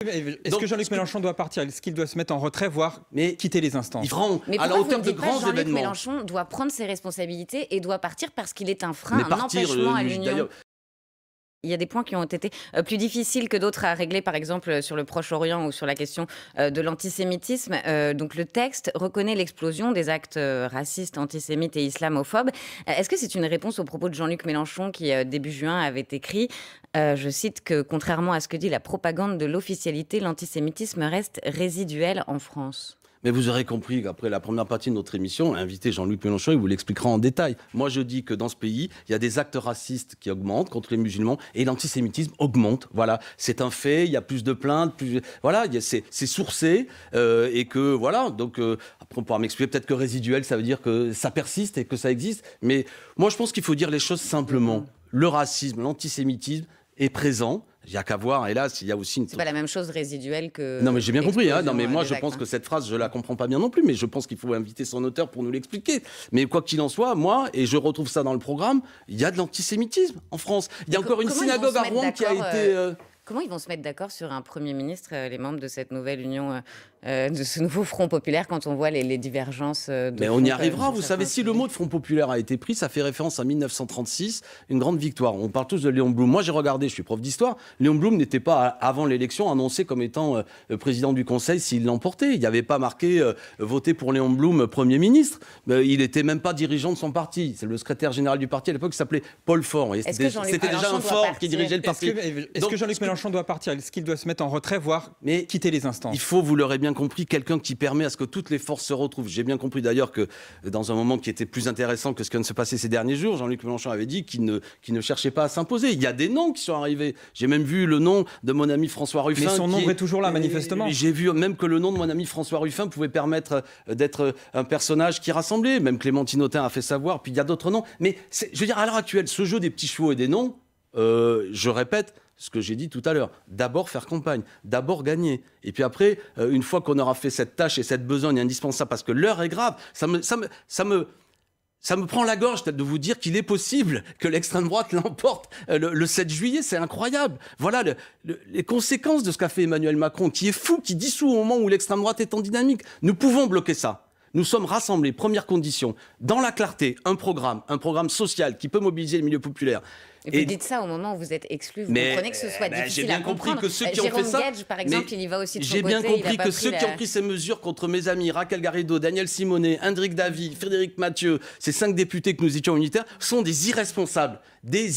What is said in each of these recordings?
Est-ce que Jean-Luc Mélenchon doit partir? Est-ce qu'il doit se mettre en retrait, voire quitter les instances? Mais à la hauteur de grands événements. Jean-Luc Mélenchon doit prendre ses responsabilités et doit partir parce qu'il est un frein, un empêchement à l'union. Il y a des points qui ont été plus difficiles que d'autres à régler, par exemple sur le Proche-Orient ou sur la question de l'antisémitisme. Donc le texte reconnaît l'explosion des actes racistes, antisémites et islamophobes. Est-ce que c'est une réponse aux propos de Jean-Luc Mélenchon qui, début juin, avait écrit, je cite, que contrairement à ce que dit la propagande de l'officialité, l'antisémitisme reste résiduel en France? Mais vous aurez compris qu'après la première partie de notre émission, invité Jean-Luc Mélenchon, il vous l'expliquera en détail. Moi, je dis que dans ce pays, il y a des actes racistes qui augmentent contre les musulmans et l'antisémitisme augmente. Voilà, c'est un fait. Il y a plus de plaintes, voilà, c'est sourcé et que voilà. Donc après, on pourra m'expliquer peut-être que résiduel, ça veut dire que ça persiste et que ça existe. Mais moi, je pense qu'il faut dire les choses simplement. Le racisme, l'antisémitisme est présent. Il n'y a qu'à voir, hélas, il y a aussi une... C'est pas la même chose résiduelle que... Non, mais j'ai bien compris. Hein. Non, mais moi, je pense que cette phrase, je la comprends pas bien non plus, mais je pense qu'il faut inviter son auteur pour nous l'expliquer. Mais quoi qu'il en soit, moi, et je retrouve ça dans le programme, il y a de l'antisémitisme en France. Il y a encore une synagogue à Rouen qui a été... Comment ils vont se mettre d'accord sur un Premier ministre, les membres de cette nouvelle union, de ce nouveau Front populaire, quand on voit les divergences Mais on y arrivera, vous savez, si le mot de Front populaire a été pris, ça fait référence à 1936, une grande victoire. On parle tous de Léon Blum. Moi, j'ai regardé, je suis prof d'histoire, Léon Blum n'était pas, avant l'élection, annoncé comme étant président du Conseil s'il l'emportait. Il n'y avait pas marqué voter pour Léon Blum Premier ministre. Il n'était même pas dirigeant de son parti. C'est le secrétaire général du parti à l'époque qui s'appelait Paul Faure. C'était déjà un Faure qui dirigeait le parti. Est-ce que Jean-Luc Mélenchon doit partir? Est-ce qu'il doit se mettre en retrait, voire quitter les instances? Il faut, vous l'aurez bien compris, quelqu'un qui permet à ce que toutes les forces se retrouvent. J'ai bien compris d'ailleurs que dans un moment qui était plus intéressant que ce qui vient de se passer ces derniers jours, Jean-Luc Mélenchon avait dit qu'il ne cherchait pas à s'imposer. Il y a des noms qui sont arrivés. J'ai même vu le nom de mon ami François Ruffin. Mais son nombre est toujours là, manifestement. J'ai vu même que le nom de mon ami François Ruffin pouvait permettre d'être un personnage qui rassemblait. Même Clémentine Autain a fait savoir. Puis il y a d'autres noms. Mais je veux dire, à l'heure actuelle, ce jeu des petits chevaux et des noms, je répète ce que j'ai dit tout à l'heure, d'abord faire campagne, d'abord gagner. Et puis après, une fois qu'on aura fait cette tâche et cette besogne indispensable, parce que l'heure est grave, ça me prend la gorge peut-être de vous dire qu'il est possible que l'extrême droite l'emporte le 7 juillet, c'est incroyable. Voilà les conséquences de ce qu'a fait Emmanuel Macron, qui est fou, qui dissout au moment où l'extrême droite est en dynamique. Nous pouvons bloquer ça. Nous sommes rassemblés, première condition, dans la clarté, un programme social qui peut mobiliser les milieux populaires. Et vous dites ça au moment où vous êtes exclu, vous comprenez que ce soit difficile à comprendre. Que ceux qui ont fait ça, Gage, par exemple, il y va aussi de son côté. J'ai bien compris que ceux qui ont pris ces mesures contre mes amis Raquel Garrido, Daniel Simonet, Hendrik Davy, Frédéric Mathieu, ces 5 députés que nous étions unitaires, sont des irresponsables qui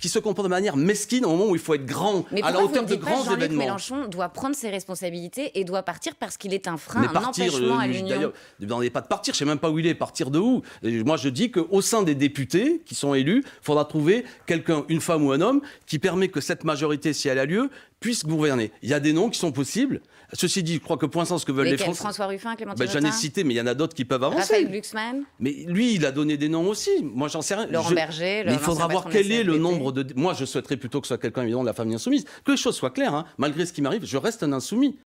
se comportent de manière mesquine au moment où il faut être grand, à la hauteur de grands événements. Jean-Luc Mélenchon doit prendre ses responsabilités et doit partir parce qu'il est un frein, un empêchement à l'union. D'ailleurs, il n'en est pas de partir, je ne sais même pas où il est, partir de où. Moi, je dis qu'au sein des députés qui sont élus, il faudra trouver quelqu'un, une femme ou un homme, qui permet que cette majorité, si elle a lieu, puisse gouverner. Il y a des noms qui sont possibles. Ceci dit, je crois que pour l'instant, ce que veulent les Français... François Ruffin, Clémentine Autain. J'en ai cité, mais il y en a d'autres qui peuvent avancer. Raphaël Glucksmann. Mais lui, il a donné des noms aussi. Moi, j'en sais rien. Laurent Berger. Mais il faudra voir quel est le nombre de... Moi, je souhaiterais plutôt que ce soit quelqu'un, évidemment, de la famille insoumise. Que les choses soient claires. Hein. Malgré ce qui m'arrive, je reste un insoumis.